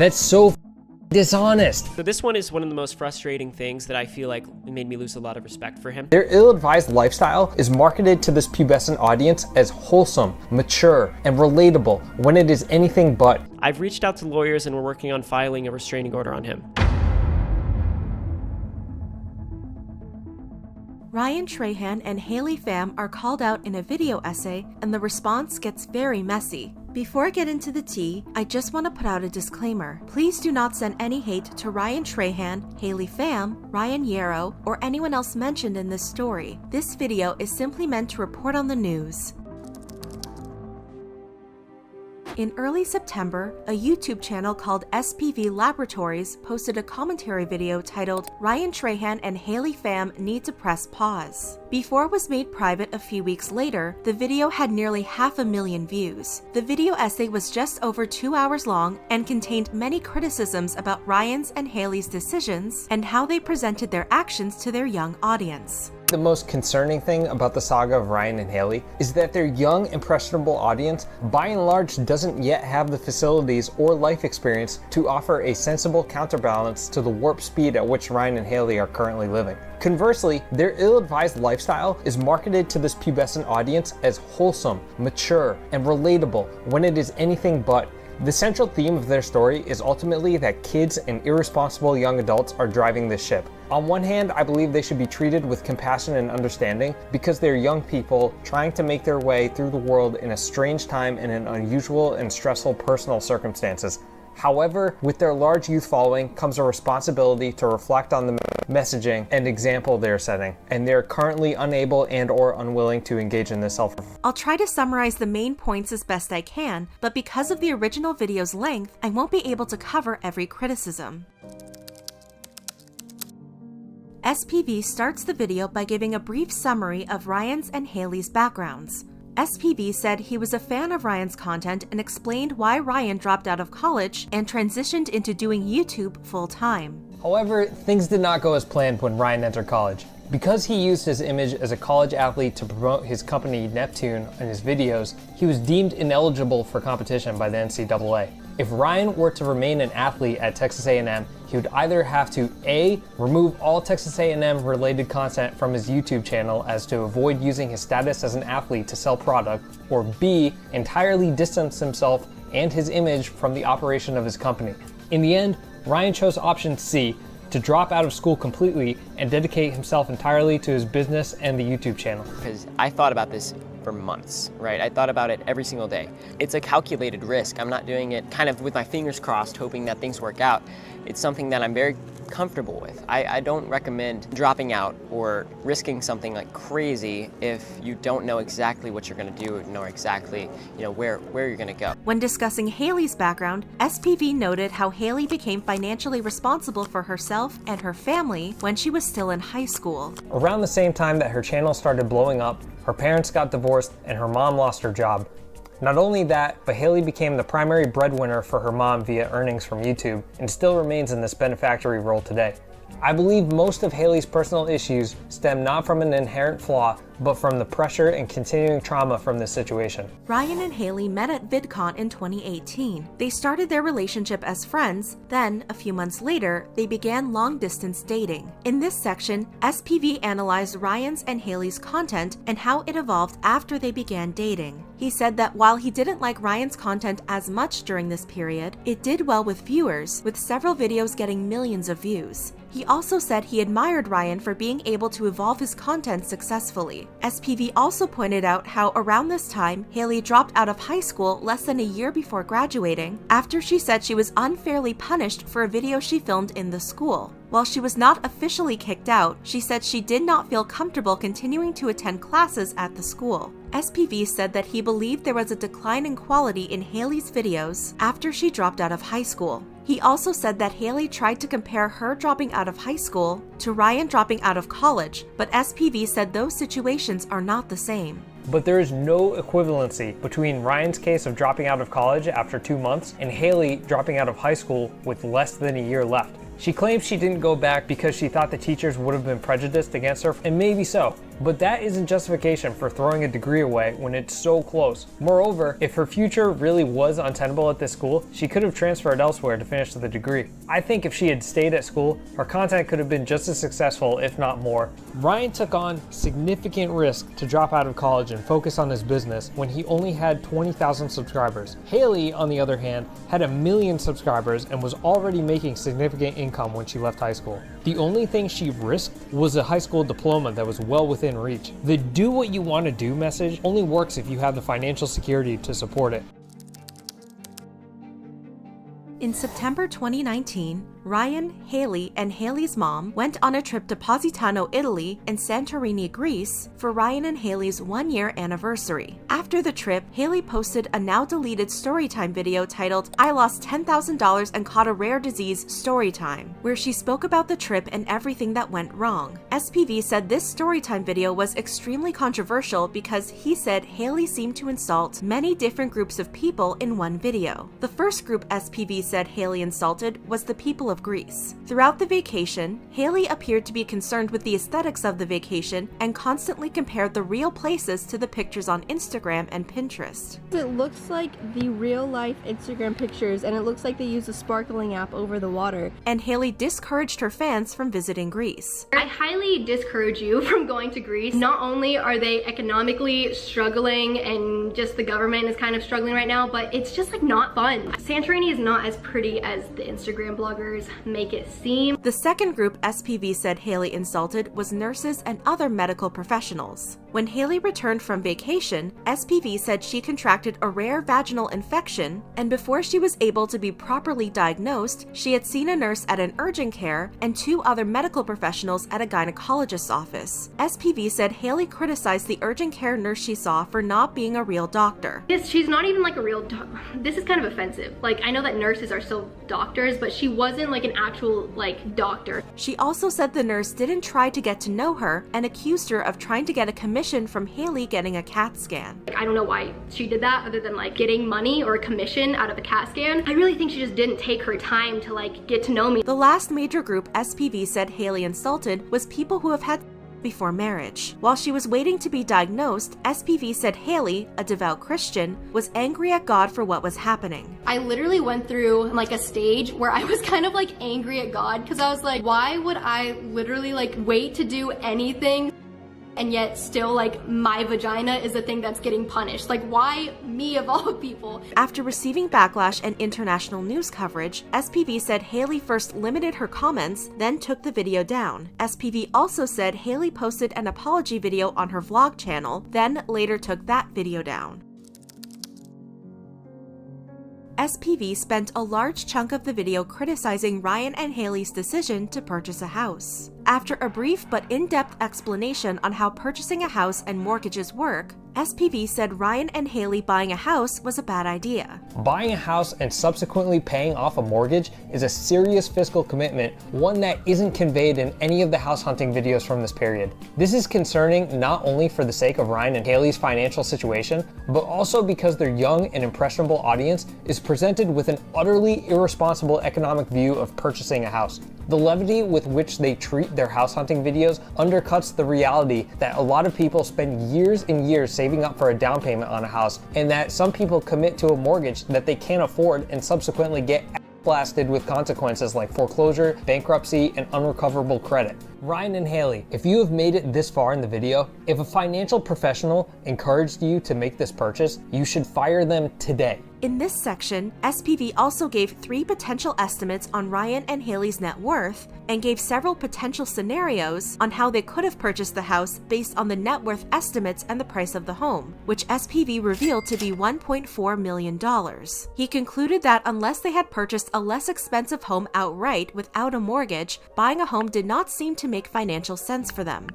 That's so dishonest. So this one is one of the most frustrating things that I feel like made me lose a lot of respect for him. Their ill-advised lifestyle is marketed to this pubescent audience as wholesome, mature, and relatable when it is anything but. I've reached out to lawyers and we're working on filing a restraining order on him. Ryan Trahan and Haley Pham are called out in a video essay, and the response gets very messy. Before I get into the tea, I just want to put out a disclaimer. Please do not send any hate to Ryan Trahan, Haley Pham, Ryan Yarrow, or anyone else mentioned in this story. This video is simply meant to report on the news. In early September, a YouTube channel called SPV Laboratories posted a commentary video titled "Ryan Trahan and Haley Pham Need to Press Pause." Before it was made private a few weeks later, the video had nearly 500,000 views. The video essay was just over 2 hours long and contained many criticisms about Ryan's and Haley's decisions and how they presented their actions to their young audience. The most concerning thing about the saga of Ryan and Haley is that their young, impressionable audience, by and large, doesn't yet have the facilities or life experience to offer a sensible counterbalance to the warp speed at which Ryan and Haley are currently living. Conversely, their ill-advised lifestyle is marketed to this pubescent audience as wholesome, mature, and relatable when it is anything but. The central theme of their story is ultimately that kids and irresponsible young adults are driving this ship. On one hand, I believe they should be treated with compassion and understanding because they're young people trying to make their way through the world in a strange time and in unusual and stressful personal circumstances. However, with their large youth following comes a responsibility to reflect on the messaging and example they're setting, and they're currently unable and/or unwilling to engage in this self-reform. I'll try to summarize the main points as best I can, but because of the original video's length, I won't be able to cover every criticism. SPV starts the video by giving a brief summary of Ryan's and Haley's backgrounds. SPV said he was a fan of Ryan's content and explained why Ryan dropped out of college and transitioned into doing YouTube full-time. However, things did not go as planned when Ryan entered college. Because he used his image as a college athlete to promote his company Neptune in his videos, he was deemed ineligible for competition by the NCAA. If Ryan were to remain an athlete at Texas A&M, he would either have to A, remove all Texas A&M related content from his YouTube channel as to avoid using his status as an athlete to sell product, or B, entirely distance himself and his image from the operation of his company. In the end, Ryan chose option C, to drop out of school completely and dedicate himself entirely to his business and the YouTube channel. Because I thought about this for months, right? I thought about it every single day. It's a calculated risk. I'm not doing it kind of with my fingers crossed, hoping that things work out. It's something that I'm very comfortable with. I don't recommend dropping out or risking something like crazy if you don't know exactly what you're going to do, nor exactly, where you're going to go. When discussing Haley's background, SPV noted how Haley became financially responsible for herself and her family when she was still in high school. Around the same time that her channel started blowing up, her parents got divorced and her mom lost her job. Not only that, but Haley became the primary breadwinner for her mom via earnings from YouTube and still remains in this benefactory role today. I believe most of Haley's personal issues stem not from an inherent flaw, but from the pressure and continuing trauma from this situation. Ryan and Haley met at VidCon in 2018. They started their relationship as friends, then, a few months later, they began long-distance dating. In this section, SPV analyzed Ryan's and Haley's content and how it evolved after they began dating. He said that while he didn't like Ryan's content as much during this period, it did well with viewers, with several videos getting millions of views. He also said he admired Ryan for being able to evolve his content successfully. SPV also pointed out how around this time, Haley dropped out of high school less than a year before graduating, after she said she was unfairly punished for a video she filmed in the school. While she was not officially kicked out, she said she did not feel comfortable continuing to attend classes at the school. SPV said that he believed there was a decline in quality in Haley's videos after she dropped out of high school. He also said that Haley tried to compare her dropping out of high school to Ryan dropping out of college, but SPV said those situations are not the same. But there is no equivalency between Ryan's case of dropping out of college after 2 months and Haley dropping out of high school with less than a year left. She claims she didn't go back because she thought the teachers would have been prejudiced against her, and maybe so. but that isn't justification for throwing a degree away when it's so close. Moreover, if her future really was untenable at this school, she could have transferred elsewhere to finish the degree. I think if she had stayed at school, her content could have been just as successful, if not more. Ryan took on significant risk to drop out of college and focus on his business when he only had 20,000 subscribers. Haley, on the other hand, had 1 million subscribers and was already making significant income when she left high school. The only thing she risked was a high school diploma that was well within reach. The "do what you want to do" message only works if you have the financial security to support it. In September 2019, Ryan, Haley, and Haley's mom went on a trip to Positano, Italy, and Santorini, Greece for Ryan and Haley's 1-year anniversary. After the trip, Haley posted a now-deleted storytime video titled "I Lost $10,000 and Caught a Rare Disease Storytime," where she spoke about the trip and everything that went wrong. SPV said this storytime video was extremely controversial because he said Haley seemed to insult many different groups of people in one video. The first group SPV said Haley insulted was the people of Greece. Throughout the vacation, Haley appeared to be concerned with the aesthetics of the vacation and constantly compared the real places to the pictures on Instagram and Pinterest. It looks like the real-life Instagram pictures, and it looks like they use a sparkling app over the water. And Haley discouraged her fans from visiting Greece. I highly discourage you from going to Greece. Not only are they economically struggling and just the government is kind of struggling right now, but it's just like not fun. Santorini is not as pretty as the Instagram bloggers make it seem. The second group SPV said Haley insulted was nurses and other medical professionals. When Haley returned from vacation, SPV said she contracted a rare vaginal infection, and before she was able to be properly diagnosed, she had seen a nurse at an urgent care and 2 other medical professionals at a gynecologist's office. SPV said Haley criticized the urgent care nurse she saw for not being a real doctor. She's not even like a real this is kind of offensive. Like, I know that nurses are still doctors, but she wasn't like an actual like doctor. She also said the nurse didn't try to get to know her and accused her of trying to get a commission from Haley getting a CAT scan. I don't know why she did that other than like getting money or a commission out of a CAT scan. I really think she just didn't take her time to like get to know me. The last major group SPV said Haley insulted was people who have had before marriage. While she was waiting to be diagnosed, SPV said Haley, a devout Christian, was angry at God for what was happening. I literally went through like a stage where I was kind of like angry at God because I was like, why would I literally like wait to do anything and yet still like my vagina is the thing that's getting punished? Like, why me of all people? After receiving backlash and international news coverage, SPV said Haley first limited her comments, then took the video down. SPV also said Haley posted an apology video on her vlog channel, then later took that video down. SPV spent a large chunk of the video criticizing Ryan and Haley's decision to purchase a house. After a brief but in-depth explanation on how purchasing a house and mortgages work, SPV said Ryan and Haley buying a house was a bad idea. Buying a house and subsequently paying off a mortgage is a serious fiscal commitment, one that isn't conveyed in any of the house hunting videos from this period. This is concerning not only for the sake of Ryan and Haley's financial situation, but also because their young and impressionable audience is presented with an utterly irresponsible economic view of purchasing a house. The levity with which they treat their house hunting videos undercuts the reality that a lot of people spend years and years saving up for a down payment on a house, and that some people commit to a mortgage that they can't afford and subsequently get blasted with consequences like foreclosure, bankruptcy, and unrecoverable credit. Ryan and Haley, if you have made it this far in the video, if a financial professional encouraged you to make this purchase, you should fire them today. In this section, SPV also gave 3 potential estimates on Ryan and Haley's net worth and gave several potential scenarios on how they could have purchased the house based on the net worth estimates and the price of the home, which SPV revealed to be $1.4 million. He concluded that unless they had purchased a less expensive home outright without a mortgage, buying a home did not seem to make financial sense for them.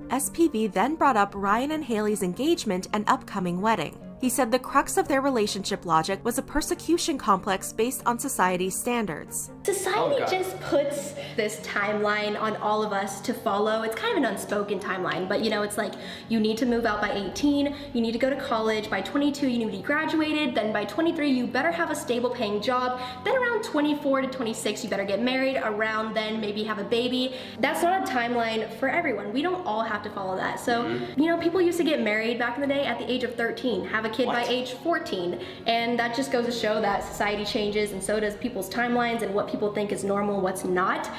SPV then brought up Ryan and Haley's engagement and upcoming wedding. He said the crux of their relationship logic was a persecution complex based on society's standards. Society just puts this timeline on all of us to follow. It's kind of an unspoken timeline, but you know, it's like you need to move out by 18, you need to go to college, by 22 you need to be graduated, then by 23 you better have a stable paying job, then around 24 to 26, you better get married. Around then, maybe have a baby. That's not a timeline for everyone. We don't all have to follow that. So, you know, people used to get married back in the day at the age of 13, have a kid by age 14. And that just goes to show that society changes, and so does people's timelines and what people think is normal, what's not.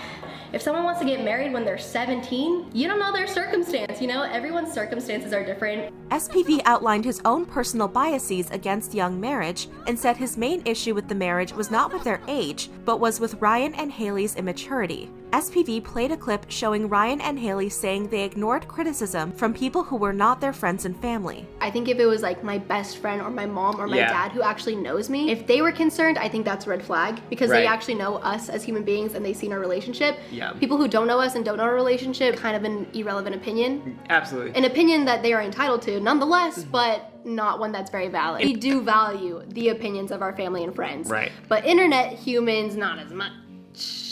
If someone wants to get married when they're 17, you don't know their circumstance, you know? Everyone's circumstances are different. SPV outlined his own personal biases against young marriage and said his main issue with the marriage was not with their age, but was with Ryan and Haley's immaturity. SPV played a clip showing Ryan and Haley saying they ignored criticism from people who were not their friends and family. I think if it was like my best friend or my mom or my dad who actually knows me, if they were concerned, I think that's a red flag, because they actually know us as human beings and they've seen our relationship. People who don't know us and don't know our relationship, kind of an irrelevant opinion. Absolutely. An opinion that they are entitled to, nonetheless, but not one that's very valid. We do value the opinions of our family and friends. Right. But internet humans, not as much.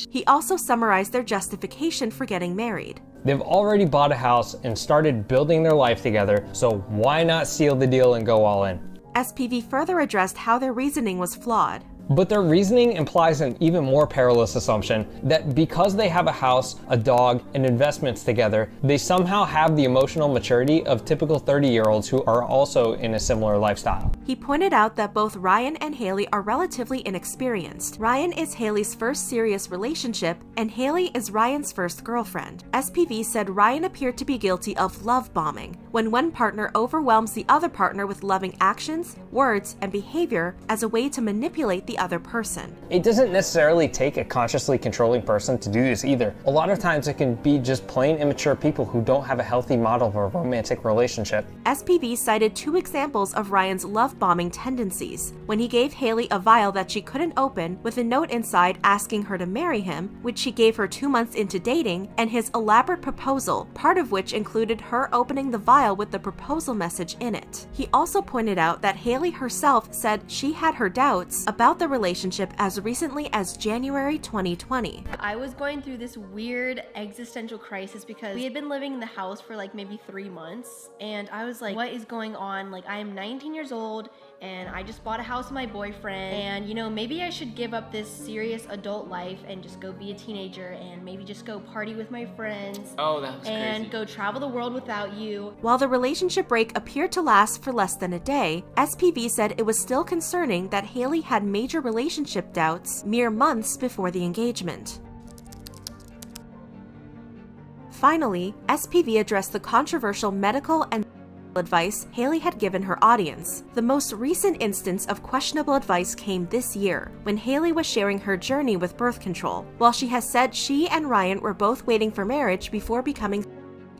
He also summarized their justification for getting married. They've already bought a house and started building their life together, so why not seal the deal and go all in? SPV further addressed how their reasoning was flawed. But their reasoning implies an even more perilous assumption that because they have a house, a dog, and investments together, they somehow have the emotional maturity of typical 30-year-olds who are also in a similar lifestyle. He pointed out that both Ryan and Haley are relatively inexperienced. Ryan is Haley's first serious relationship, and Haley is Ryan's first girlfriend. SPV said Ryan appeared to be guilty of love bombing, when one partner overwhelms the other partner with loving actions, words, and behavior as a way to manipulate the other person. It doesn't necessarily take a consciously controlling person to do this either. A lot of times it can be just plain immature people who don't have a healthy model of a romantic relationship. SPV cited 2 examples of Ryan's love bombing tendencies. When he gave Haley a vial that she couldn't open with a note inside asking her to marry him, which he gave her 2 months into dating, and his elaborate proposal, part of which included her opening the vial with the proposal message in it. He also pointed out that Haley herself said she had her doubts about the relationship as recently as January 2020. I was going through this weird existential crisis because we had been living in the house for like maybe 3 months, and I was like, what is going on? Like, I am 19 years old and I just bought a house with my boyfriend, and you know, maybe I should give up this serious adult life and just go be a teenager and maybe just go party with my friends. Oh, that was and crazy. go travel the world without you. While the relationship break appeared to last for less than a day, SPV said it was still concerning that Haley had major relationship doubts mere months before the engagement. Finally, SPV addressed the controversial medical and advice Haley had given her audience. The most recent instance of questionable advice came this year, when Haley was sharing her journey with birth control. While she has said she and Ryan were both waiting for marriage before becoming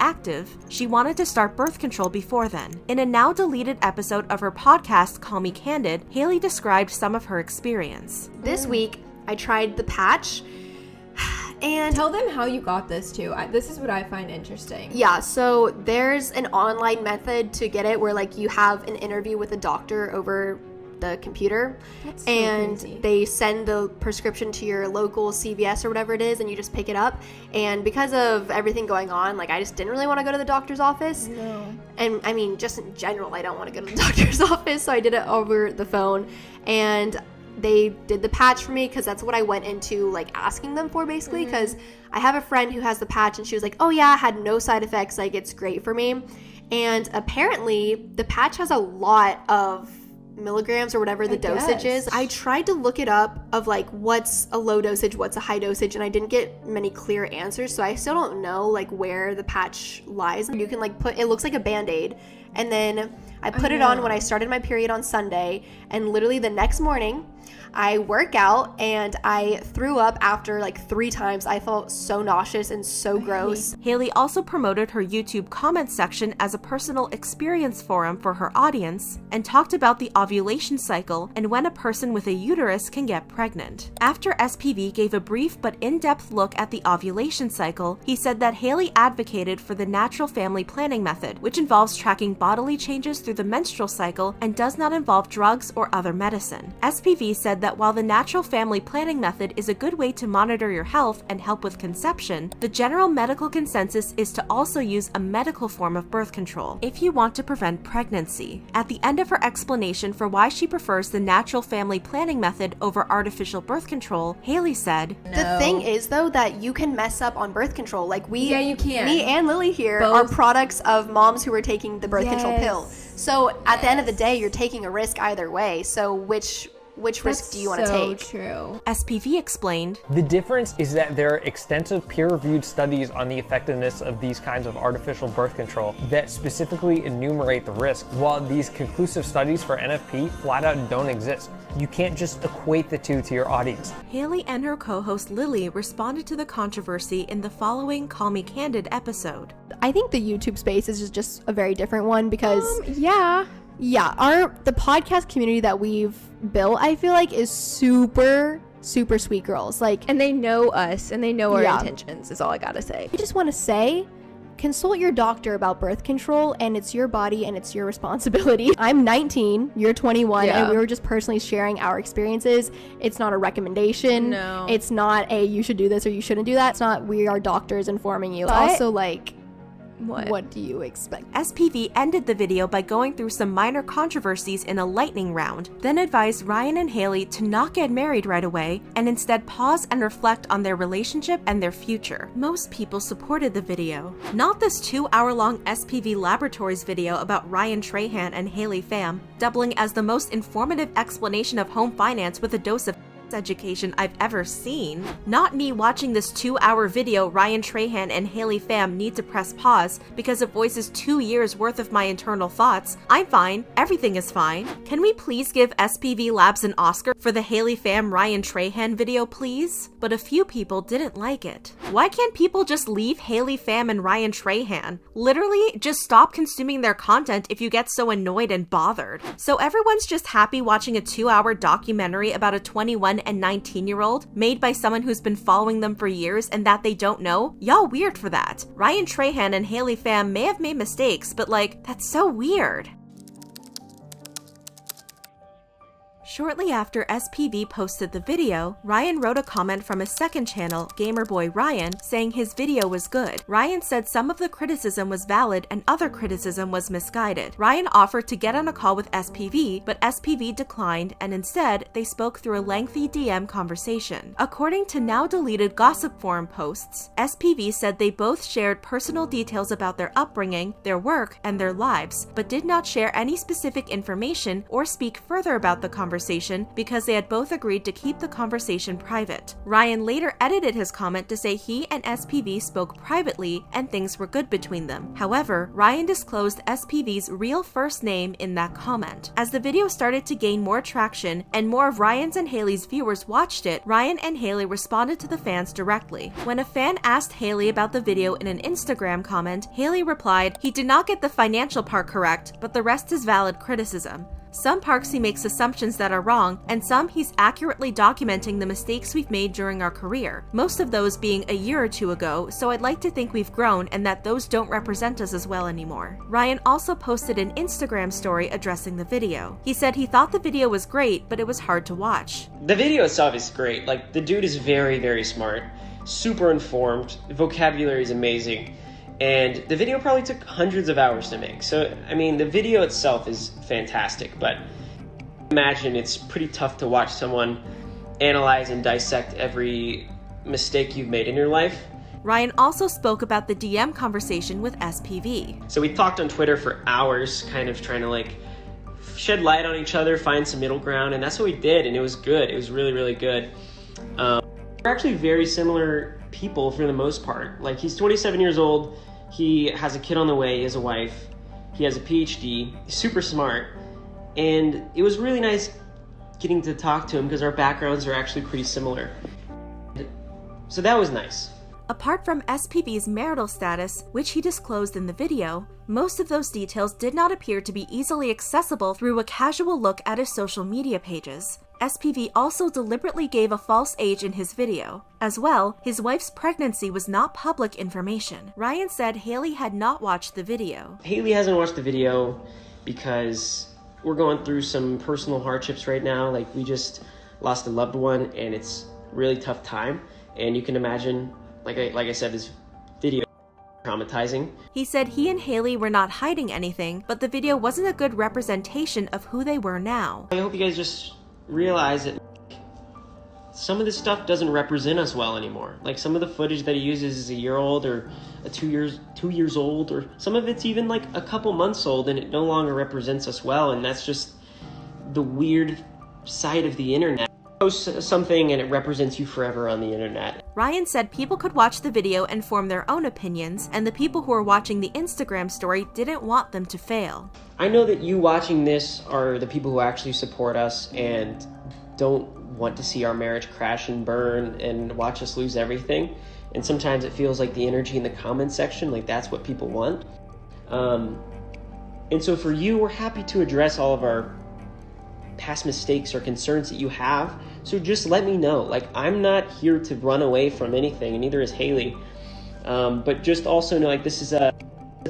active, she wanted to start birth control before then. In a now deleted episode of her podcast, Call Me Candid, Haley described some of her experience. This week, I tried the patch, and tell them how you got this too. This is what I find interesting. yeah, so there's an online method to get it where like you have an interview with a doctor over the computer, That's so and crazy. they send the prescription to your local CVS or whatever it is, and you just pick it up. And because of everything going on, like I just didn't really want to go to the doctor's office. No. And I mean, just in general, I don't want to go to the doctor's office, so I did it over the phone. And they did the patch for me because that's what I went into like asking them for, basically, because I have a friend who has the patch and she was like, oh yeah, I had no side effects, like it's great for me. And apparently the patch has a lot of milligrams or whatever the dosage is. I tried to look it up of like what's a low dosage, what's a high dosage, and I didn't get many clear answers, so I still don't know like where the patch lies. You can like put, it looks like a band-aid, and then I put it on when I started my period on Sunday, and literally the next morning I work out and I threw up after like 3 times. I felt so nauseous and so gross. Haley also promoted her YouTube comment section as a personal experience forum for her audience and talked about the ovulation cycle and when a person with a uterus can get pregnant. After SPV gave a brief but in-depth look at the ovulation cycle, he said that Haley advocated for the natural family planning method, which involves tracking bodily changes through the menstrual cycle and does not involve drugs or other medicine. SPV SPV said that while the natural family planning method is a good way to monitor your health and help with conception, the general medical consensus is to also use a medical form of birth control if you want to prevent pregnancy. At the end of her explanation for why she prefers the natural family planning method over artificial birth control, Haley said, The thing is, though, that you can mess up on birth control. Like Yeah, you can. me and Lily here Both. are products of moms who are taking the birth control pill. Yes. So at the end of the day, you're taking a risk either way. So which risk do you want to take? True. SPV explained, The difference is that there are extensive peer-reviewed studies on the effectiveness of these kinds of artificial birth control that specifically enumerate the risk, while these conclusive studies for NFP flat out don't exist. You can't just equate the two to your audience. Haley and her co-host Lily responded to the controversy in the following Call Me Candid episode. I think the YouTube space is just a very different one because Yeah. the podcast community that we've built, I feel like, is super sweet girls. Like, And they know us and they know our Yeah. intentions, is all I gotta say. I just want to say, consult your doctor about birth control, and it's your body and it's your responsibility. I'm 19, you're 21, Yeah. and we were just personally sharing our experiences. It's not a recommendation. No. It's not a you should do this or you shouldn't do that. It's not we are doctors informing you. But- Also, like, What? what do you expect? SPV ended the video by going through some minor controversies in a lightning round, then advised Ryan and Haley to not get married right away and instead pause and reflect on their relationship and their future. Most people supported the video. Not this 2-hour-long SPV Laboratories video about Ryan Trahan and Haley Pham, doubling as the most informative explanation of home finance with a dose of education I've ever seen. Not me watching this 2-hour video Ryan Trahan and Haley Pham need to press pause because it voices 2 years worth of my internal thoughts. I'm fine. Everything is fine. Can we please give SPV Labs an Oscar for the Haley Pham Ryan Trahan video, please? But a few people didn't like it. Why can't people just leave Haley Pham and Ryan Trahan? Literally, just stop consuming their content if you get so annoyed and bothered. So everyone's just happy watching a 2-hour documentary about a 21 and 19-year-old made by someone who's been following them for years and that they don't know? Y'all weird for that. Ryan Trahan and Haley Pham may have made mistakes, but like, that's so weird. Shortly after SPV posted the video, Ryan wrote a comment from his second channel, Gamerboy Ryan, saying his video was good. Ryan said some of the criticism was valid and other criticism was misguided. Ryan offered to get on a call with SPV, but SPV declined, and instead, they spoke through a lengthy DM conversation. According to now deleted gossip forum posts, SPV said they both shared personal details about their upbringing, their work, and their lives, but did not share any specific information or speak further about the conversation because they had both agreed to keep the conversation private. Ryan later edited his comment to say he and SPV spoke privately and things were good between them. However, Ryan disclosed SPV's real first name in that comment. As the video started to gain more traction and more of Ryan's and Haley's viewers watched it, Ryan and Haley responded to the fans directly. When a fan asked Haley about the video in an Instagram comment, Haley replied, "He did not get the financial part correct, but the rest is valid criticism. Some parts he makes assumptions that are wrong, and some he's accurately documenting the mistakes we've made during our career, most of those being a year or two ago, so I'd like to think we've grown and that those don't represent us as well anymore." Ryan also posted an Instagram story addressing the video. He said he thought the video was great, but it was hard to watch. The video itself is great. Like, the dude is very, very smart, super informed, vocabulary is amazing. And the video probably took hundreds of hours to make. So, I mean, the video itself is fantastic, but imagine it's pretty tough to watch someone analyze and dissect every mistake you've made in your life. Ryan also spoke about the DM conversation with SPV. So we talked on Twitter for hours, kind of trying to like shed light on each other, find some middle ground, and that's what we did, and it was good. It was really, really good. We're actually very similar people for the most part. Like, he's 27 years old, he has a kid on the way, he has a wife, he has a PhD, he's super smart, and it was really nice getting to talk to him because our backgrounds are actually pretty similar. So that was nice. Apart from SPV's marital status, which he disclosed in the video, most of those details did not appear to be easily accessible through a casual look at his social media pages. SPV also deliberately gave a false age in his video. As well, his wife's pregnancy was not public information. Ryan said Haley had not watched the video. Haley hasn't watched the video because we're going through some personal hardships right now. Like, we just lost a loved one, and it's a really tough time. And you can imagine, like I said, this video traumatizing. He said he and Haley were not hiding anything, but the video wasn't a good representation of who they were now. I hope you guys just realize that some of this stuff doesn't represent us well anymore. Like, some of the footage that he uses is a year old or 2 years old, or some of it's even like a couple months old, and it no longer represents us well. And that's just the weird side of the internet. Post something and it represents you forever on the internet. Ryan said people could watch the video and form their own opinions, and the people who are watching the Instagram story didn't want them to fail. I know that you watching this are the people who actually support us and don't want to see our marriage crash and burn and watch us lose everything. And sometimes it feels like the energy in the comment section, like that's what people want. And so for you, we're happy to address all of our past mistakes or concerns that you have. So just let me know. Like, I'm not here to run away from anything, and neither is Haley. But just also know, like, this is a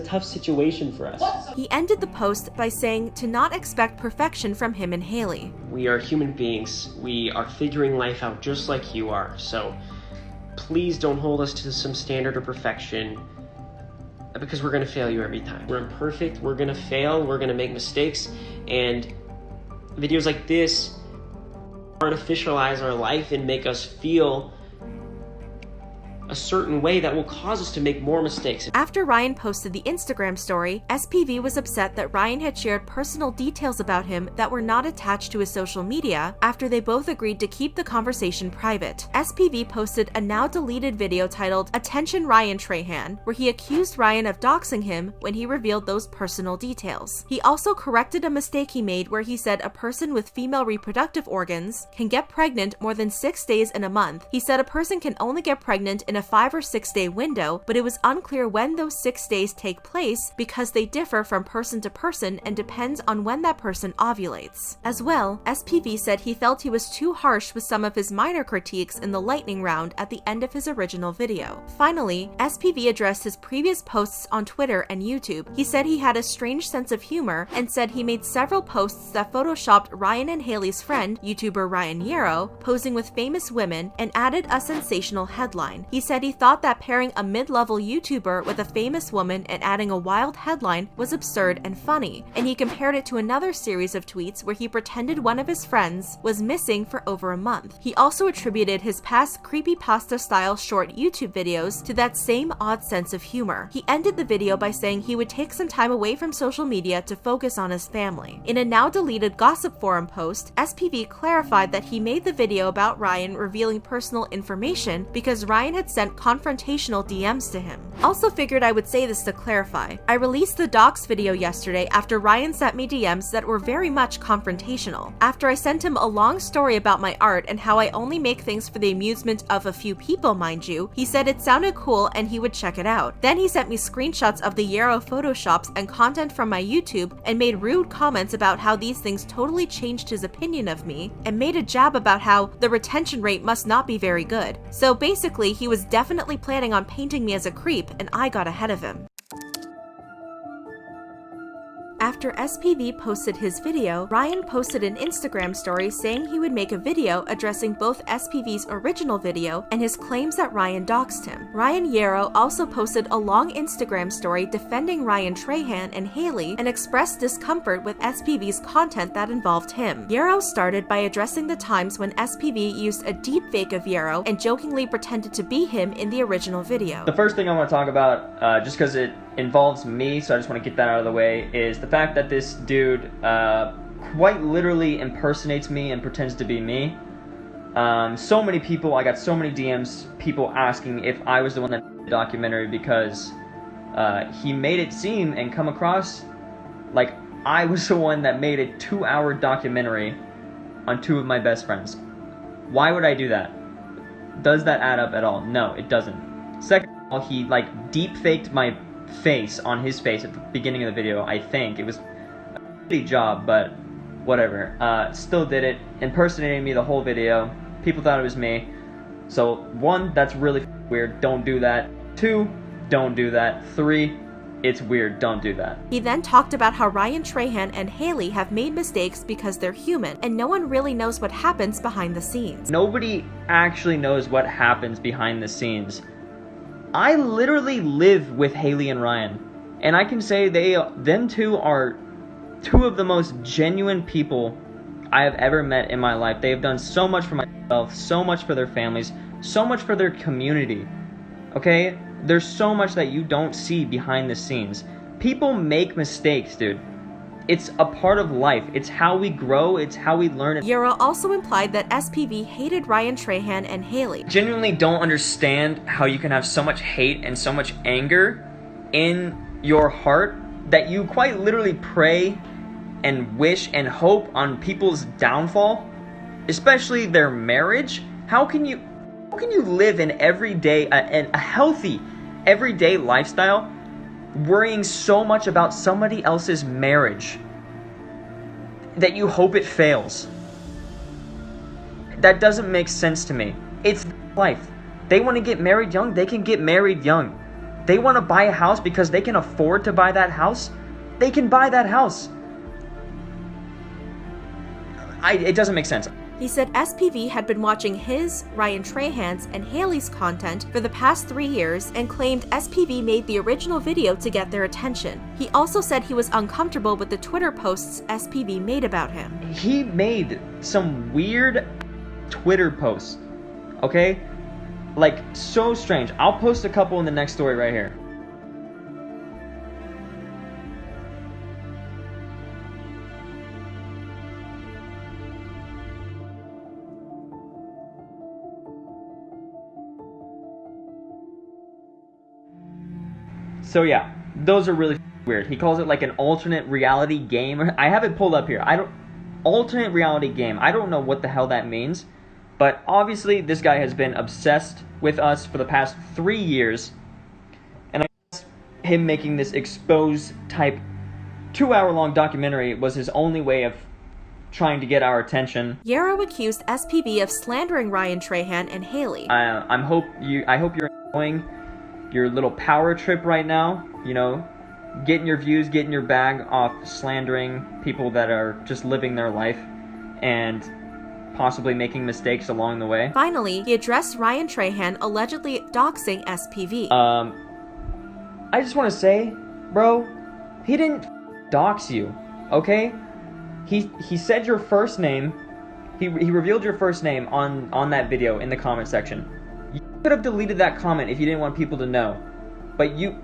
tough situation for us. He ended the post by saying to not expect perfection from him and Haley. We are human beings. We are figuring life out just like you are. So please don't hold us to some standard of perfection, because we're going to fail you every time. We're imperfect. We're going to fail. We're going to make mistakes. And videos like this artificialize our life and make us feel a certain way that will cause us to make more mistakes. After Ryan posted the Instagram story, SPV was upset that Ryan had shared personal details about him that were not attached to his social media after they both agreed to keep the conversation private. SPV posted a now deleted video titled "Attention Ryan Trahan," where he accused Ryan of doxing him when he revealed those personal details. He also corrected a mistake he made where he said a person with female reproductive organs can get pregnant more than 6 days in a month. He said a person can only get pregnant in a 5 or 6 day window, but it was unclear when those 6 days take place because they differ from person to person and depends on when that person ovulates. As well, SPV said he felt he was too harsh with some of his minor critiques in the lightning round at the end of his original video. Finally, SPV addressed his previous posts on Twitter and YouTube. He said he had a strange sense of humor and said he made several posts that photoshopped Ryan and Haley's friend, YouTuber Ryan Yarrow, posing with famous women and added a sensational headline. He said he thought that pairing a mid-level YouTuber with a famous woman and adding a wild headline was absurd and funny, and he compared it to another series of tweets where he pretended one of his friends was missing for over a month. He also attributed his past creepypasta-style short YouTube videos to that same odd sense of humor. He ended the video by saying he would take some time away from social media to focus on his family. In a now-deleted gossip forum post, SPV clarified that he made the video about Ryan revealing personal information because Ryan had sent confrontational DMs to him. Also figured I would say this to clarify. I released the docs video yesterday after Ryan sent me DMs that were very much confrontational. After I sent him a long story about my art and how I only make things for the amusement of a few people, mind you, he said it sounded cool and he would check it out. Then he sent me screenshots of the Yarrow photoshops and content from my YouTube and made rude comments about how these things totally changed his opinion of me, and made a jab about how the retention rate must not be very good. So basically, he was definitely planning on painting me as a creep, and I got ahead of him. After SPV posted his video, Ryan posted an Instagram story saying he would make a video addressing both SPV's original video and his claims that Ryan doxed him. Ryan Yarrow also posted a long Instagram story defending Ryan Trahan and Haley and expressed discomfort with SPV's content that involved him. Yarrow started by addressing the times when SPV used a deepfake of Yarrow and jokingly pretended to be him in the original video. The first thing I want to talk about, just because it involves me, so I just want to get that out of the way, is the fact that this dude quite literally impersonates me and pretends to be me. So many people, I got so many DMs, people asking if I was the one that made the documentary, because he made it seem and come across like I was the one that made a 2-hour documentary on 2 of my best friends. Why would I do that? Does that add up at all? No, it doesn't. Second of all, he deep faked my face on his face at the beginning of the video. I think it was a shitty job, but whatever. Still did it, impersonating me the whole video. People thought it was me. So 1, that's really weird. Don't do that. 2, don't do that. 3, It's weird. Don't do that. He then talked about how Ryan Trahan and Haley have made mistakes because they're human, and no one really knows what happens behind the scenes. Nobody actually knows what happens behind the scenes. I literally live with Haley and Ryan, and I can say them two are two of the most genuine people I have ever met in my life. They have done so much for myself, so much for their families, so much for their community. Okay? There's so much that you don't see behind the scenes. People make mistakes, dude. It's a part of life. It's how we grow. It's how we learn. Yura also implied that SPV hated Ryan Trahan and Haley. Genuinely don't understand how you can have so much hate and so much anger in your heart that you quite literally pray and wish and hope on people's downfall, especially their marriage. How can you live an everyday, a healthy everyday lifestyle worrying so much about somebody else's marriage that you hope it fails? That doesn't make sense to me. It's life. They want to get married young, they can get married young. They want to buy a house because they can afford to buy that house, they can buy that house. It doesn't make sense. He said SPV had been watching his, Ryan Trahan's, and Haley's content for the past 3 years and claimed SPV made the original video to get their attention. He also said he was uncomfortable with the Twitter posts SPV made about him. He made some weird Twitter posts, okay? Like, so strange. I'll post a couple in the next story right here. So yeah, those are really weird. He calls it like an alternate reality game. I have it pulled up here. Alternate reality game. I don't know what the hell that means, but obviously this guy has been obsessed with us for the past 3 years, and I guess him making this exposed type 2-hour-long documentary was his only way of trying to get our attention. Yarrow accused SPV of slandering Ryan Trahan and Haley. I hope you're enjoying your little power trip right now, you know, getting your views, getting your bag off slandering people that are just living their life and possibly making mistakes along the way. Finally, he addressed Ryan Trahan allegedly doxing SPV. I just want to say, bro, he didn't dox you, okay? He said your first name, he revealed your first name on that video in the comment section. You could have deleted that comment if you didn't want people to know. But you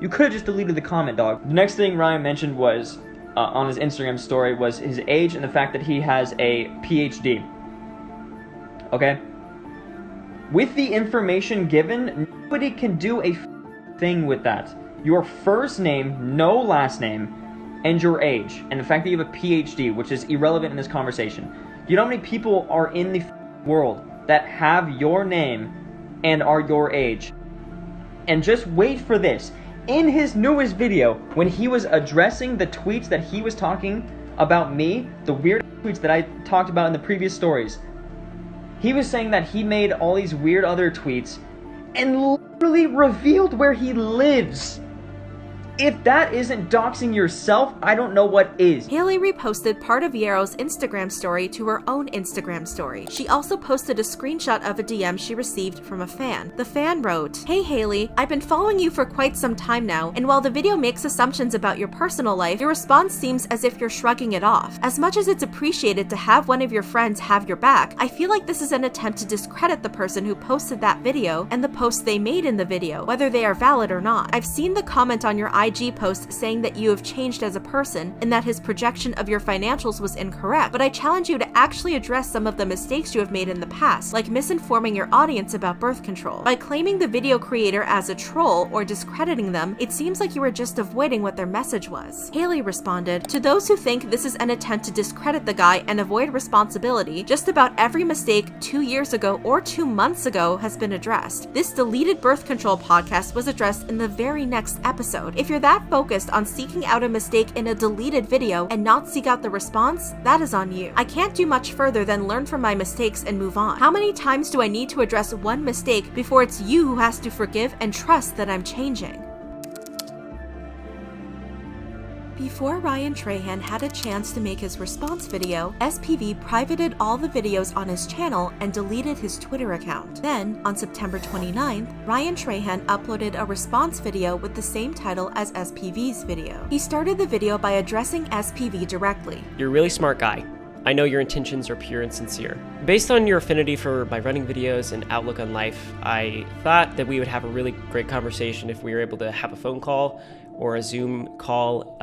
could have just deleted the comment, dog. The next thing Ryan mentioned was, on his Instagram story, was his age and the fact that he has a PhD. Okay? With the information given, nobody can do a thing with that. Your first name, no last name, and your age. And the fact that you have a PhD, which is irrelevant in this conversation. You know how many people are in the world that have your name and are your age? And just wait for this. In his newest video, when he was addressing the tweets that he was talking about me, the weird tweets that I talked about in the previous stories, he was saying that he made all these weird other tweets and literally revealed where he lives. If that isn't doxing yourself, I don't know what is. Haley reposted part of Yarrow's Instagram story to her own Instagram story. She also posted a screenshot of a DM she received from a fan. The fan wrote, "Hey Haley, I've been following you for quite some time now, and while the video makes assumptions about your personal life, your response seems as if you're shrugging it off. As much as it's appreciated to have one of your friends have your back, I feel like this is an attempt to discredit the person who posted that video and the posts they made in the video, whether they are valid or not. I've seen the comment on your IG post saying that you have changed as a person and that his projection of your financials was incorrect, but I challenge you to actually address some of the mistakes you have made in the past, like misinforming your audience about birth control. By claiming the video creator as a troll or discrediting them, it seems like you were just avoiding what their message was." Haley responded, "To those who think this is an attempt to discredit the guy and avoid responsibility, just about every mistake 2 years ago or 2 months ago has been addressed. This deleted birth control podcast was addressed in the very next episode. If you're that focused on seeking out a mistake in a deleted video and not seek out the response, that is on you. I can't do much further than learn from my mistakes and move on. How many times do I need to address one mistake before it's you who has to forgive and trust that I'm changing?" Before Ryan Trahan had a chance to make his response video, SPV privated all the videos on his channel and deleted his Twitter account. Then, on September 29th, Ryan Trahan uploaded a response video with the same title as SPV's video. He started the video by addressing SPV directly. You're a really smart guy. I know your intentions are pure and sincere. Based on your affinity for my running videos and outlook on life, I thought that we would have a really great conversation if we were able to have a phone call or a Zoom call,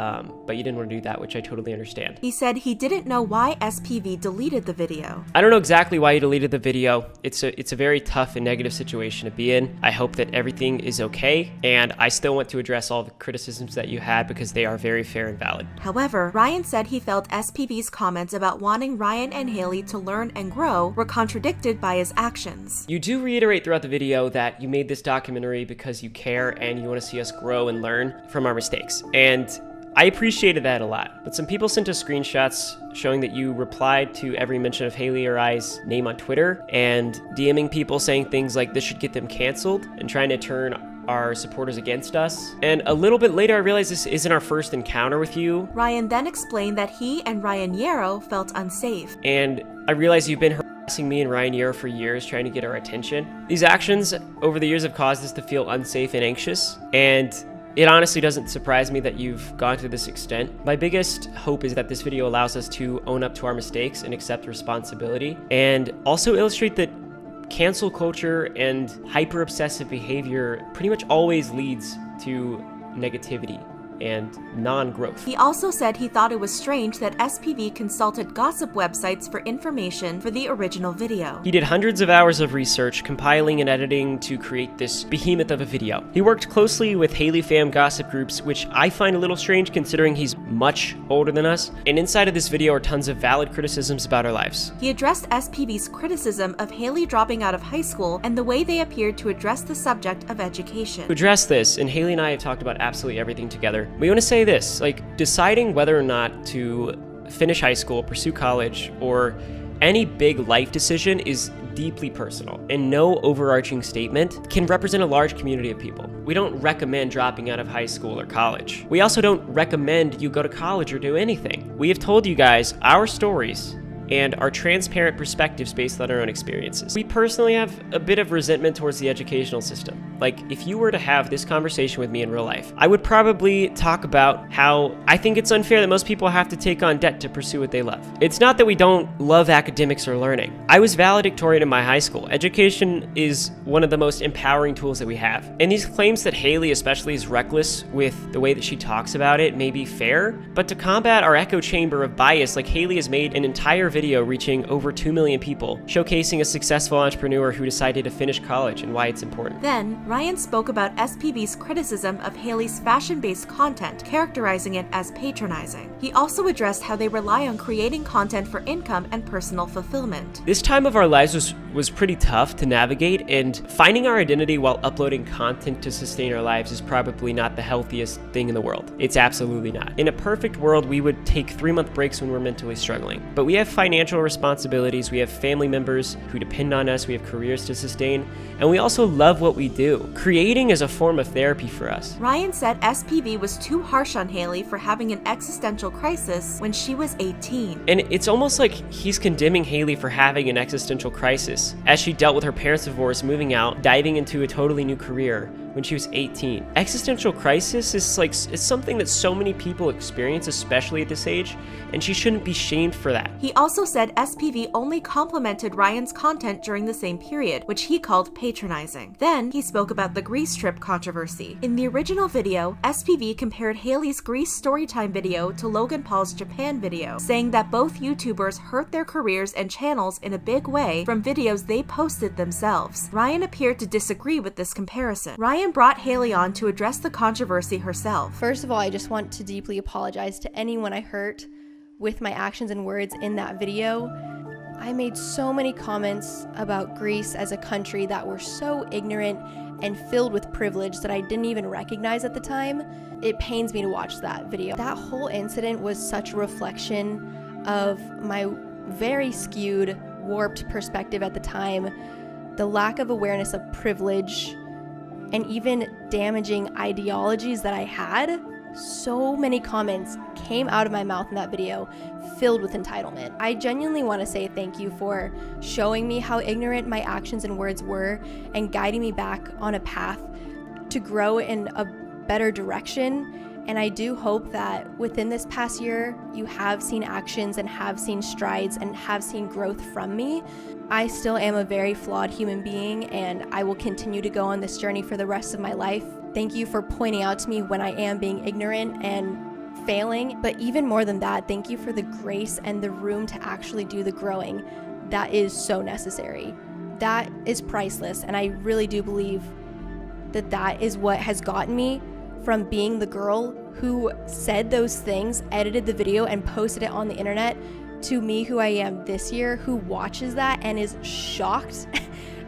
but you didn't want to do that, which I totally understand. He said he didn't know why SPV deleted the video. I don't know exactly why you deleted the video. It's a very tough and negative situation to be in. I hope that everything is okay, and I still want to address all the criticisms that you had because they are very fair and valid. However, Ryan said he felt SPV's comments about wanting Ryan and Haley to learn and grow were contradicted by his actions. You do reiterate throughout the video that you made this documentary because you care and you want to see us grow and learn from our mistakes, and I appreciated that a lot. But some people sent us screenshots showing that you replied to every mention of Haley or I's name on Twitter and DMing people saying things like this should get them canceled and trying to turn our supporters against us. And a little bit later, I realized this isn't our first encounter with you. Ryan then explained that he and Ryan Yarrow felt unsafe. And I realized you've been harassing me and Ryan Yarrow for years, trying to get our attention. These actions over the years have caused us to feel unsafe and anxious, and it honestly doesn't surprise me that you've gone to this extent. My biggest hope is that this video allows us to own up to our mistakes and accept responsibility, and also illustrate that cancel culture and hyper-obsessive behavior pretty much always leads to negativity and non-growth. He also said he thought it was strange that SPV consulted gossip websites for information for the original video. He did hundreds of hours of research, compiling and editing to create this behemoth of a video. He worked closely with Haley Pham gossip groups, which I find a little strange considering he's much older than us. And inside of this video are tons of valid criticisms about our lives. He addressed SPV's criticism of Haley dropping out of high school and the way they appeared to address the subject of education. To address this, and Haley and I have talked about absolutely everything together, we want to say this, like, deciding whether or not to finish high school, pursue college, or any big life decision is deeply personal, and no overarching statement can represent a large community of people. We don't recommend dropping out of high school or college. We also don't recommend you go to college or do anything. We have told you guys our stories and our transparent perspectives based on our own experiences. We personally have a bit of resentment towards the educational system. Like, if you were to have this conversation with me in real life, I would probably talk about how I think it's unfair that most people have to take on debt to pursue what they love. It's not that we don't love academics or learning. I was valedictorian in my high school. Education is one of the most empowering tools that we have. And these claims that Haley especially is reckless with the way that she talks about it may be fair, but to combat our echo chamber of bias, like, Haley has made an entire video reaching over 2 million people, showcasing a successful entrepreneur who decided to finish college and why it's important. Then, Ryan spoke about SPV's criticism of Haley's fashion-based content, characterizing it as patronizing. He also addressed how they rely on creating content for income and personal fulfillment. This time of our lives was pretty tough to navigate, and finding our identity while uploading content to sustain our lives is probably not the healthiest thing in the world. It's absolutely not. In a perfect world, we would take 3-month breaks when we're mentally struggling, but we have financial responsibilities, we have family members who depend on us, we have careers to sustain, and we also love what we do. Creating is a form of therapy for us. Ryan said SPV was too harsh on Haley for having an existential crisis when she was 18. And it's almost like he's condemning Haley for having an existential crisis as she dealt with her parents' divorce, moving out, diving into a totally new career when she was 18. Existential crisis is like, it's something that so many people experience, especially at this age, and she shouldn't be shamed for that. He also said SPV only complimented Ryan's content during the same period, which he called patronizing. Then he spoke about the Greece trip controversy. In the original video, SPV compared Haley's Greece storytime video to Logan Paul's Japan video, saying that both YouTubers hurt their careers and channels in a big way from videos they posted themselves. Ryan appeared to disagree with this comparison. Ryan brought Haley on to address the controversy herself. First of all, I just want to deeply apologize to anyone I hurt with my actions and words in that video. I made so many comments about Greece as a country that were so ignorant and filled with privilege that I didn't even recognize at the time. It pains me to watch that video. That whole incident was such a reflection of my very skewed, warped perspective at the time, the lack of awareness of privilege, and even damaging ideologies that I had. So many comments came out of my mouth in that video filled with entitlement. I genuinely want to say thank you for showing me how ignorant my actions and words were and guiding me back on a path to grow in a better direction. And I do hope that within this past year, you have seen actions and have seen strides and have seen growth from me. I still am a very flawed human being, and I will continue to go on this journey for the rest of my life. Thank you for pointing out to me when I am being ignorant and failing. But even more than that, thank you for the grace and the room to actually do the growing that is so necessary. That is priceless, and I really do believe that that is what has gotten me from being the girl who said those things, edited the video, and posted it on the internet, to me who I am this year, who watches that and is shocked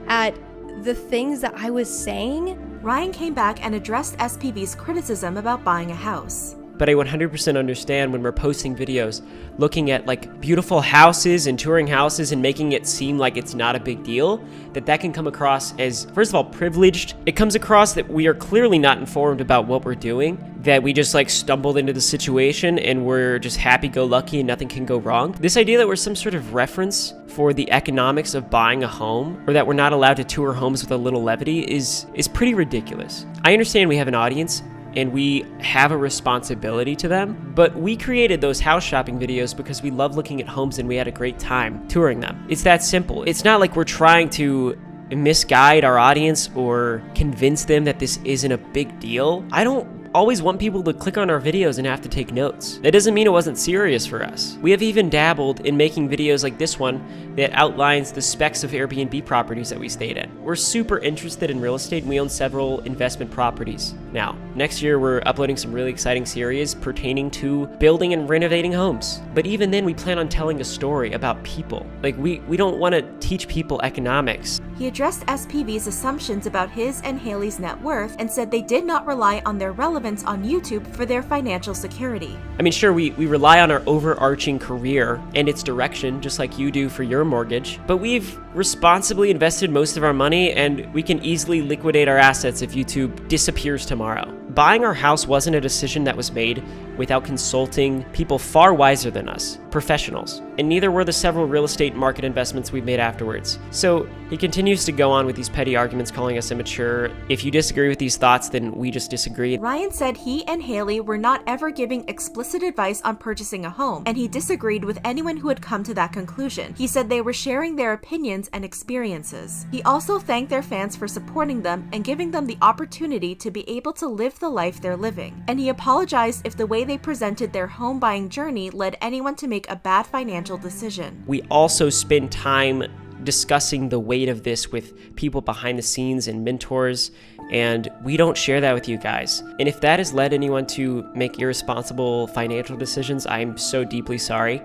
at the things that I was saying. Ryan came back and addressed SPV's criticism about buying a house. But I 100% understand when we're posting videos, looking at like beautiful houses and touring houses and making it seem like it's not a big deal, that can come across as, first of all, privileged. It comes across that we are clearly not informed about what we're doing, that we just like stumbled into the situation and we're just happy-go-lucky and nothing can go wrong. This idea that we're some sort of reference for the economics of buying a home, or that we're not allowed to tour homes with a little levity is pretty ridiculous. I understand we have an audience and we have a responsibility to them, but we created those house shopping videos because we love looking at homes and we had a great time touring them. It's that simple. It's not like we're trying to misguide our audience or convince them that this isn't a big deal. I don't always want people to click on our videos and have to take notes. That doesn't mean it wasn't serious for us. We have even dabbled in making videos like this one that outlines the specs of Airbnb properties that we stayed in. We're super interested in real estate and we own several investment properties. Now, next year we're uploading some really exciting series pertaining to building and renovating homes. But even then we plan on telling a story about people. Like we don't want to teach people economics. He addressed SPV's assumptions about his and Haley's net worth and said they did not rely on their relevance on YouTube for their financial security. I mean, sure, we rely on our overarching career and its direction, just like you do for your mortgage, but we've responsibly invested most of our money and we can easily liquidate our assets if YouTube disappears tomorrow. Buying our house wasn't a decision that was made without consulting people far wiser than us, professionals, and neither were the several real estate market investments we've made afterwards. So he continues to go on with these petty arguments, calling us immature. If you disagree with these thoughts, then we just disagree. Ryan said he and Haley were not ever giving explicit advice on purchasing a home, and he disagreed with anyone who had come to that conclusion. He said they were sharing their opinions and experiences. He also thanked their fans for supporting them and giving them the opportunity to be able to live the life they're living. And he apologized if the way they presented their home buying journey led anyone to make a bad financial decision. We also spend time discussing the weight of this with people behind the scenes and mentors, and we don't share that with you guys. And if that has led anyone to make irresponsible financial decisions, I'm so deeply sorry,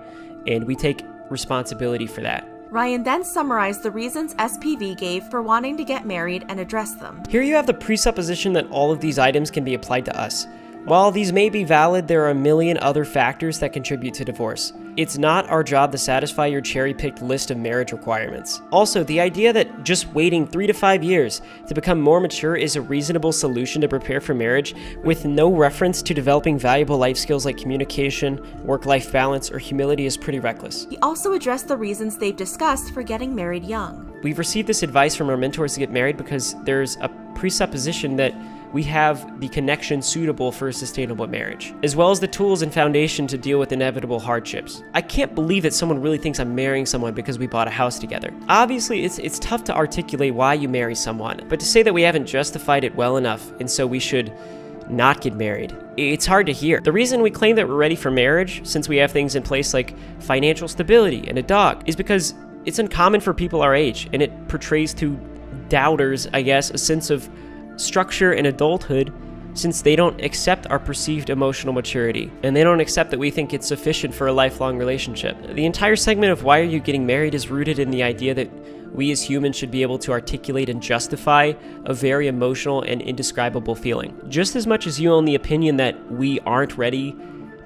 and we take responsibility for that. Ryan then summarized the reasons SPV gave for wanting to get married and addressed them. Here you have the presupposition that all of these items can be applied to us. While these may be valid, there are a million other factors that contribute to divorce. It's not our job to satisfy your cherry-picked list of marriage requirements. Also, the idea that just waiting 3 to 5 years to become more mature is a reasonable solution to prepare for marriage with no reference to developing valuable life skills like communication, work-life balance, or humility is pretty reckless. He also addressed the reasons they've discussed for getting married young. We've received this advice from our mentors to get married because there's a presupposition that we have the connection suitable for a sustainable marriage, as well as the tools and foundation to deal with inevitable hardships. I can't believe that someone really thinks I'm marrying someone because we bought a house together. Obviously, it's tough to articulate why you marry someone, but to say that we haven't justified it well enough and so we should not get married, it's hard to hear. The reason we claim that we're ready for marriage, since we have things in place like financial stability and a dog, is because it's uncommon for people our age, and it portrays to doubters, I guess, a sense of structure and adulthood, since they don't accept our perceived emotional maturity, and they don't accept that we think it's sufficient for a lifelong relationship. The entire segment of Why Are You Getting Married is rooted in the idea that we as humans should be able to articulate and justify a very emotional and indescribable feeling. Just as much as you own the opinion that we aren't ready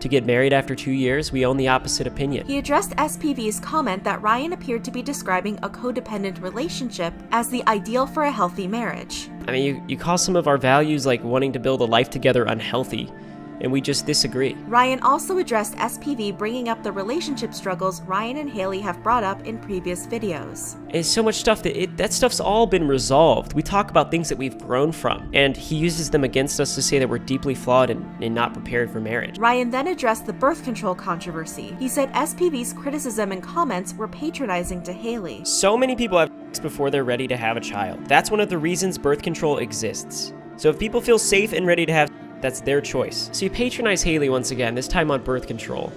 to get married after 2 years, we own the opposite opinion. He addressed SPV's comment that Ryan appeared to be describing a codependent relationship as the ideal for a healthy marriage. I mean, you call some of our values like wanting to build a life together unhealthy. and we just disagree. Ryan also addressed SPV bringing up the relationship struggles Ryan and Haley have brought up in previous videos. And so much stuff that stuff's all been resolved. We talk about things that we've grown from, and he uses them against us to say that we're deeply flawed and not prepared for marriage. Ryan then addressed the birth control controversy. He said SPV's criticism and comments were patronizing to Haley. So many people have sex before they're ready to have a child. That's one of the reasons birth control exists. So if people feel safe and ready to have, that's their choice. So you patronize Haley once again, this time on birth control,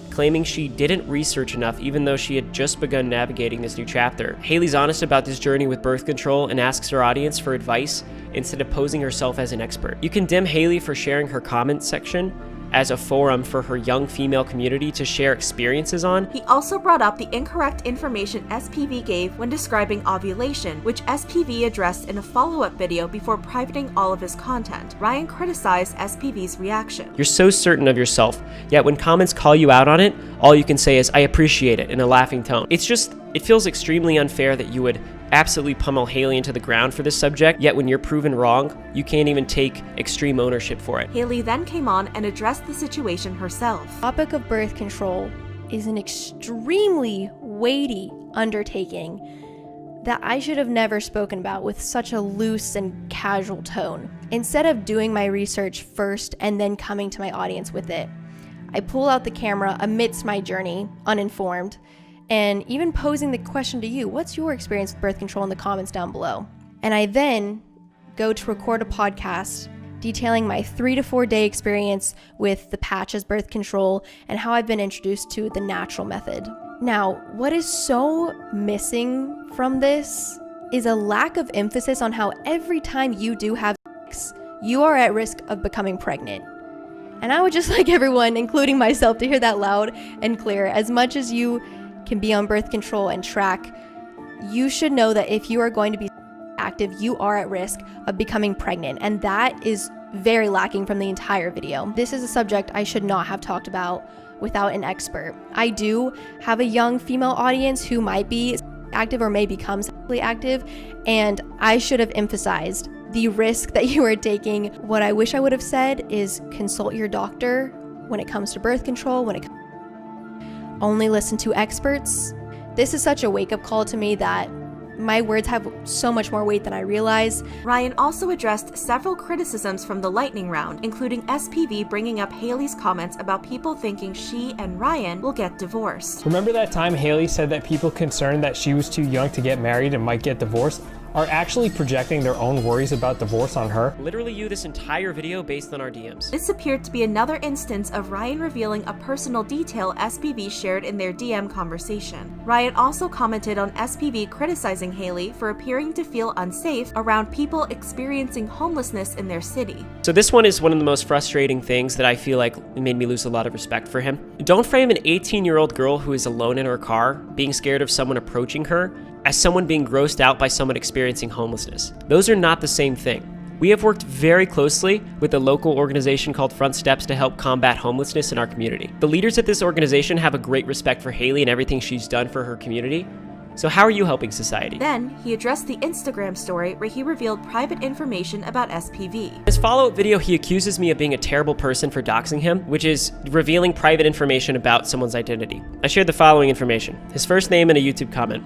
claiming she didn't research enough even though she had just begun navigating this new chapter. Haley's honest about this journey with birth control and asks her audience for advice instead of posing herself as an expert. You condemn Haley for sharing her comment section as a forum for her young female community to share experiences on. He also brought up the incorrect information SPV gave when describing ovulation, which SPV addressed in a follow-up video before privating all of his content. Ryan criticized SPV's reaction. You're so certain of yourself, yet when comments call you out on it, all you can say is, "I appreciate it," in a laughing tone. It feels extremely unfair that you would absolutely pummel Haley into the ground for this subject, yet when you're proven wrong, you can't even take extreme ownership for it. Haley then came on and addressed the situation herself. The topic of birth control is an extremely weighty undertaking that I should have never spoken about with such a loose and casual tone. Instead of doing my research first and then coming to my audience with it, I pull out the camera amidst my journey, uninformed, and even posing the question to you, what's your experience with birth control, in the comments down below? And I then go to record a podcast detailing my 3 to 4 day experience with the patch as birth control and how I've been introduced to the natural method. Now, what is so missing from this is a lack of emphasis on how every time you do have sex, you are at risk of becoming pregnant. And I would just like everyone, including myself, to hear that loud and clear. As much as you can be on birth control and track, you should know that if you are going to be active, you are at risk of becoming pregnant, and that is very lacking from the entire video. This is a subject I should not have talked about without an expert. I do have a young female audience who might be active or may become sexually active, and I should have emphasized the risk that you are taking. What I wish I would have said is consult your doctor when it comes to birth control, only listen to experts. This is such a wake-up call to me that my words have so much more weight than I realize. Ryan also addressed several criticisms from the lightning round, including SPV bringing up Haley's comments about people thinking she and Ryan will get divorced. Remember that time Haley said that people concerned that she was too young to get married and might get divorced are actually projecting their own worries about divorce on her? Literally you this entire video based on our DMs. This appeared to be another instance of Ryan revealing a personal detail SPV shared in their DM conversation. Ryan also commented on SPV criticizing Haley for appearing to feel unsafe around people experiencing homelessness in their city. So this one is one of the most frustrating things that I feel like made me lose a lot of respect for him. Don't frame an 18-year-old girl who is alone in her car, being scared of someone approaching her, as someone being grossed out by someone experiencing homelessness. Those are not the same thing. We have worked very closely with a local organization called Front Steps to help combat homelessness in our community. The leaders at this organization have a great respect for Haley and everything she's done for her community. So how are you helping society? Then, he addressed the Instagram story where he revealed private information about SPV. In his follow-up video, he accuses me of being a terrible person for doxing him, which is revealing private information about someone's identity. I shared the following information: his first name and a YouTube comment,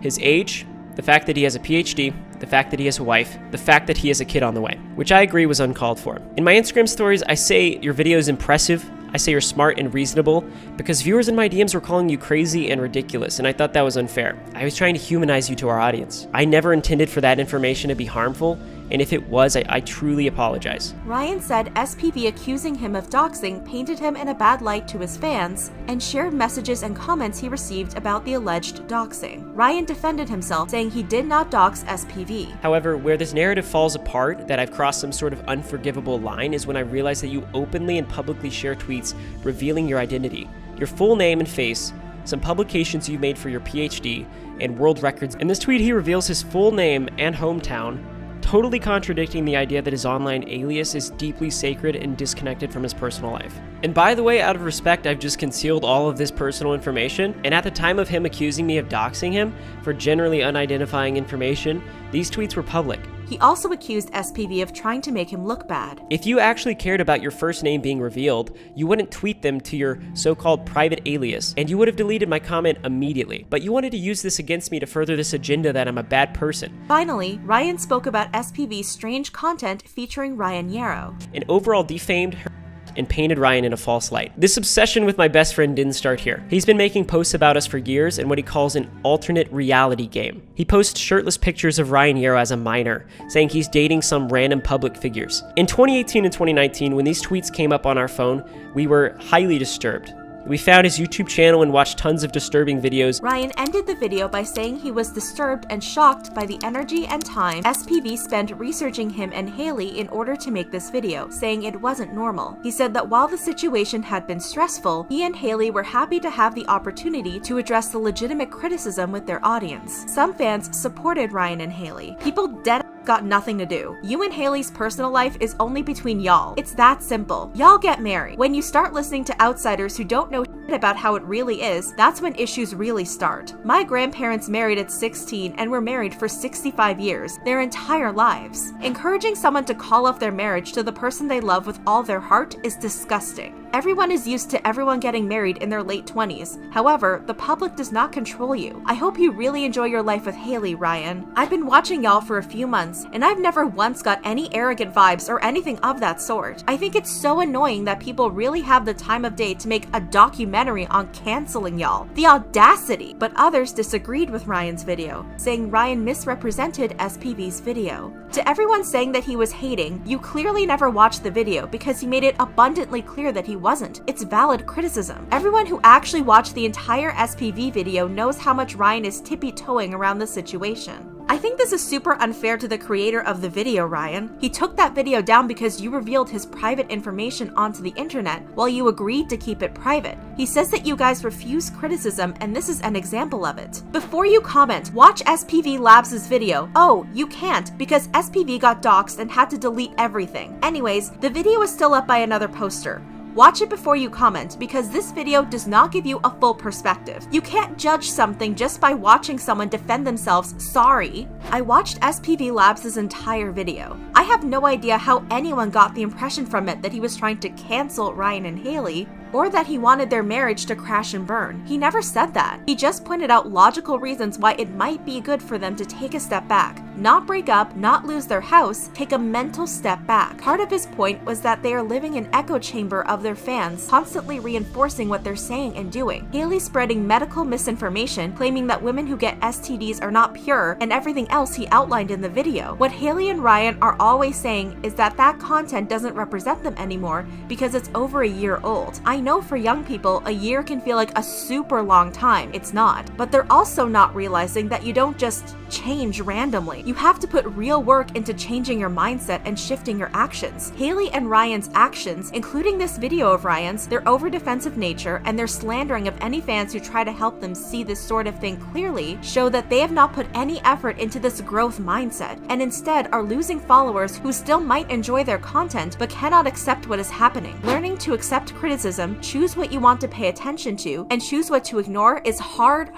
his age, the fact that he has a PhD, the fact that he has a wife, the fact that he has a kid on the way, which I agree was uncalled for. In my Instagram stories, I say your video is impressive, I say you're smart and reasonable, because viewers in my DMs were calling you crazy and ridiculous, and I thought that was unfair. I was trying to humanize you to our audience. I never intended for that information to be harmful, and if it was, I truly apologize. Ryan said SPV accusing him of doxing painted him in a bad light to his fans, and shared messages and comments he received about the alleged doxing. Ryan defended himself, saying he did not dox SPV. However, where this narrative falls apart, that I've crossed some sort of unforgivable line, is when I realize that you openly and publicly share tweets revealing your identity, your full name and face, some publications you made for your PhD, and world records. In this tweet, he reveals his full name and hometown, totally contradicting the idea that his online alias is deeply sacred and disconnected from his personal life. And by the way, out of respect, I've just concealed all of this personal information, and at the time of him accusing me of doxing him for generally unidentifying information, these tweets were public. He also accused SPV of trying to make him look bad. If you actually cared about your first name being revealed, you wouldn't tweet them to your so-called private alias, and you would have deleted my comment immediately. But you wanted to use this against me to further this agenda that I'm a bad person. Finally, Ryan spoke about SPV's strange content featuring Ryan Yarrow. And overall defamed her and painted Ryan in a false light. This obsession with my best friend didn't start here. He's been making posts about us for years in what he calls an alternate reality game. He posts shirtless pictures of Ryan Yarrow as a minor, saying he's dating some random public figures. In 2018 and 2019, when these tweets came up on our phone, we were highly disturbed. We found his YouTube channel and watched tons of disturbing videos. Ryan ended the video by saying he was disturbed and shocked by the energy and time SPV spent researching him and Haley in order to make this video, saying it wasn't normal. He said that while the situation had been stressful, he and Haley were happy to have the opportunity to address the legitimate criticism with their audience. Some fans supported Ryan and Haley. People dead got nothing to do. You and Haley's personal life is only between y'all. It's that simple. Y'all get married. When you start listening to outsiders who don't know shit about how it really is, that's when issues really start. My grandparents married at 16 and were married for 65 years, their entire lives. Encouraging someone to call off their marriage to the person they love with all their heart is disgusting. Everyone is used to everyone getting married in their late 20s. However, the public does not control you. I hope you really enjoy your life with Haley, Ryan. I've been watching y'all for a few months, and I've never once got any arrogant vibes or anything of that sort. I think it's so annoying that people really have the time of day to make a documentary on canceling y'all. The audacity! But others disagreed with Ryan's video, saying Ryan misrepresented SPV's video. To everyone saying that he was hating, you clearly never watched the video because he made it abundantly clear that he wasn't. It's valid criticism. Everyone who actually watched the entire SPV video knows how much Ryan is tippy-toeing around the situation. I think this is super unfair to the creator of the video, Ryan. He took that video down because you revealed his private information onto the internet while you agreed to keep it private. He says that you guys refuse criticism, and this is an example of it. Before you comment, watch SPV Labs' video. Oh, you can't because SPV got doxxed and had to delete everything. Anyways, the video is still up by another poster. Watch it before you comment because this video does not give you a full perspective. You can't judge something just by watching someone defend themselves. Sorry. I watched SPV Labs' entire video. I have no idea how anyone got the impression from it that he was trying to cancel Ryan and Haley, or that he wanted their marriage to crash and burn. He never said that. He just pointed out logical reasons why it might be good for them to take a step back. Not break up, not lose their house, take a mental step back. Part of his point was that they are living in an echo chamber of their fans, constantly reinforcing what they're saying and doing. Haley spreading medical misinformation, claiming that women who get STDs are not pure, and everything else he outlined in the video. What Haley and Ryan are always saying is that that content doesn't represent them anymore because it's over a year old. I know for young people, a year can feel like a super long time. It's not. But they're also not realizing that you don't just change randomly. You have to put real work into changing your mindset and shifting your actions. Haley and Ryan's actions, including this video of Ryan's, their over-defensive nature, and their slandering of any fans who try to help them see this sort of thing clearly, show that they have not put any effort into this growth mindset, and instead are losing followers who still might enjoy their content but cannot accept what is happening. Learning to accept criticism, choose what you want to pay attention to, and choose what to ignore is hard,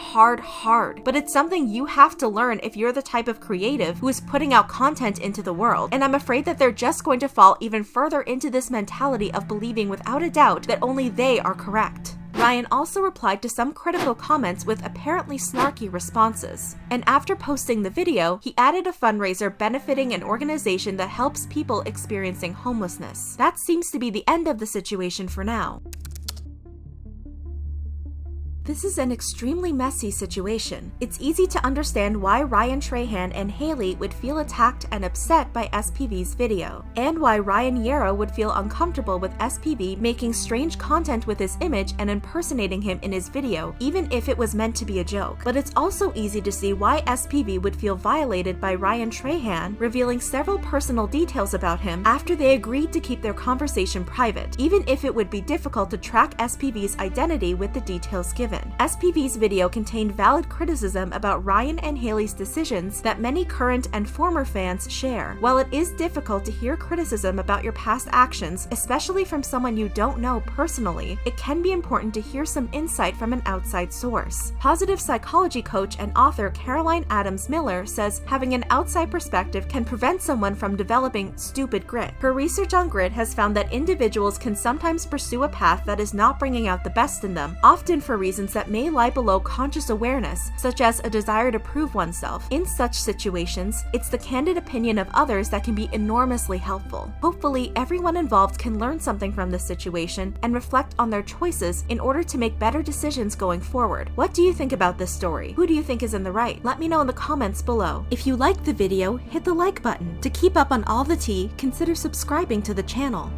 but it's something you have to learn if you're the type of creative who is putting out content into the world. And I'm afraid that they're just going to fall even further into this mentality of believing without a doubt that only they are correct. Ryan also replied to some critical comments with apparently snarky responses. And after posting the video, he added a fundraiser benefiting an organization that helps people experiencing homelessness. That seems to be the end of the situation for now. This is an extremely messy situation. It's easy to understand why Ryan Trahan and Haley would feel attacked and upset by SPV's video, and why Ryan Yarrow would feel uncomfortable with SPV making strange content with his image and impersonating him in his video, even if it was meant to be a joke. But it's also easy to see why SPV would feel violated by Ryan Trahan revealing several personal details about him after they agreed to keep their conversation private, even if it would be difficult to track SPV's identity with the details given. given. SPV's video contained valid criticism about Ryan and Haley's decisions that many current and former fans share. While it is difficult to hear criticism about your past actions, especially from someone you don't know personally, it can be important to hear some insight from an outside source. Positive psychology coach and author Caroline Adams Miller says having an outside perspective can prevent someone from developing stupid grit. Her research on grit has found that individuals can sometimes pursue a path that is not bringing out the best in them, often for reasons that may lie below conscious awareness, such as a desire to prove oneself. In such situations, it's the candid opinion of others that can be enormously helpful. Hopefully, everyone involved can learn something from this situation and reflect on their choices in order to make better decisions going forward. What do you think about this story? Who do you think is in the right? Let me know in the comments below. If you liked the video, hit the like button. To keep up on all the tea, consider subscribing to the channel.